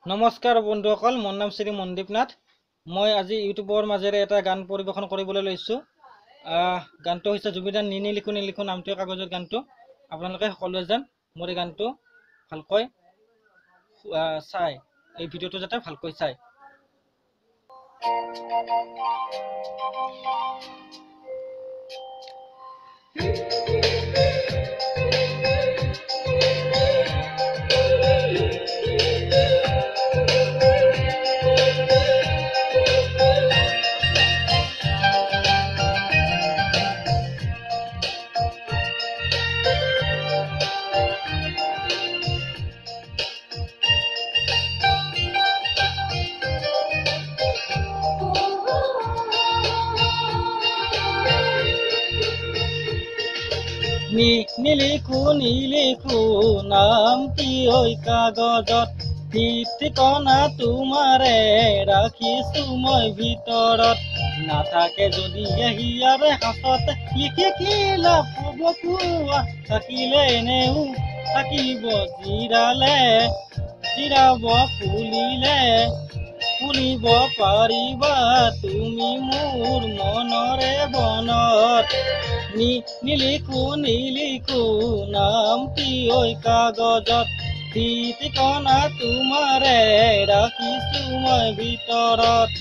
নমস্কাৰ বন্ধুসকল, মোৰ নাম শ্ৰী মনদীপ নাথ। মই আজি ইউটিউবৰ মাজেৰে এটা গান পৰিৱেশন কৰিবলৈ লৈছোঁ। গানটো হৈছে জুবিনদাৰ নি নিলিখো নিলিখো নামটোৱে কাগজৰ গানটো। আপোনালোকে সকলোৱে যেন মোৰ এই গানটো ভালকৈ চাই, এই ভিডিঅ'টো যাতে ভালকৈ চাই। নিলিখো নামটি ঐ কাগজত, ঠিকনা তোমাৰে ৰাখিছো মই ভিতৰত। নাথাকে যদি হিয়াৰে হাতত, লিখি কি লাভ হ'ব কোৱা? থাকিলে এনেও থাকিব জিৰালে, জিৰাব ফুলিব পাৰিবা তুমি মোৰ মনৰে বনত। নিলিখো নামটি ঐ কাগজত, ঠিকনা তোমাৰে ৰাখিছো মই ভিতৰত।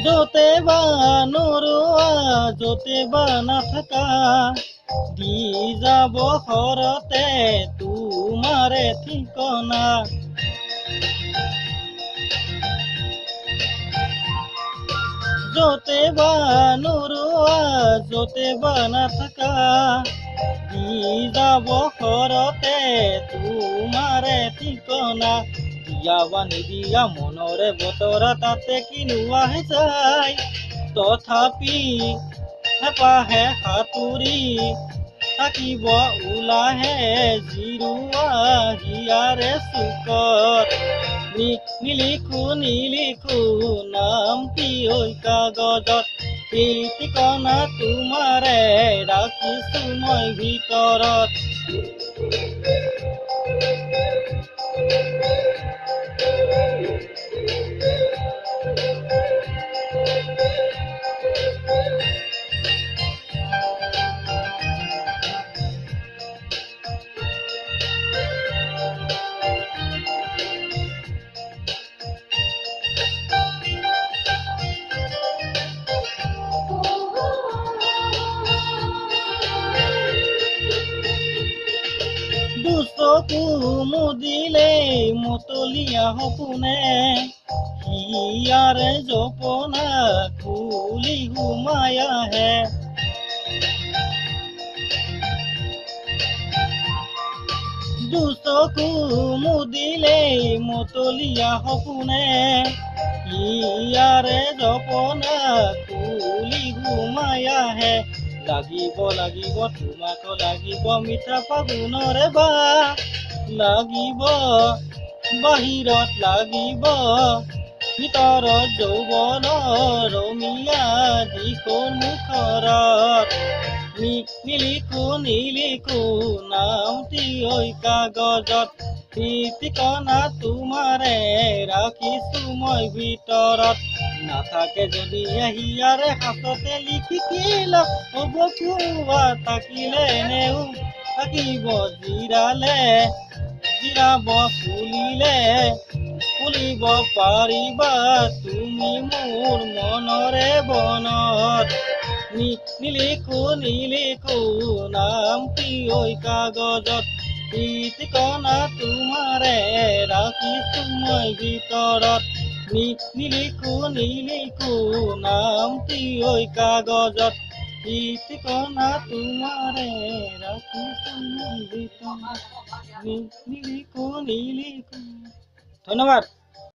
য'তে বা নৰোৱা, য'তে বা নাথাকা, দি যাব ঘৰতে তোমাৰে ঠিকনা। য'তে বা নৰোৱা, য'তে বা নাথাকা, দি যাব ঘৰতে তোমাৰে ঠিকনা। দিয়া বা নিদিয়া মনৰে বতৰা, তাতে কিনোৱাহে যায়। তথাপি হেঁপাহে সাঁতুৰি থাকিব ওলাহে জিৰোৱা হিয়াৰে চুকত। নিলিখো নামটি ঐ কাগজত, ঠিকনা তোমাৰে ৰাখিছো মই ভিতৰত। দুচকু মুদিলে মতলীয়া সপোনে, হিয়াৰে জপনা খুলি সোমাই আহে। দুচকু মুদিলে মতলীয়া সপোনে, হিয়াৰে জপনা খুলি সোমাই আহে। লাগিব তোমাক লাগিব মিঠা ফাগুনৰে লাগিব বাহিৰত লাগিব ভিতৰত যৌৱন ৰমীয়া দিশৰ মুখৰত। নিলিখো নামটি ঐ কাগজত, ঠিকনা তোমাৰে ৰাখিছো মই ভিতৰত। নাথাকে যদি হিয়াৰে হাততে, লিখি কি লাভ হ'ব কোৱা? থাকিলে এনেও থাকিব জিৰালে, জিৰাব ফুলিব পাৰিবা তুমি মোৰ মনৰে বনত। নিলিখো নামটি ঐ কাগজত, ঠিকনা তোমাৰে ৰাখিছো মই ভিতৰত। নিলিখো নামটি ঐ কাগজত ঠিকনা তোমাৰে ৰাখিছো নিলিখো। ধন্যবাদ।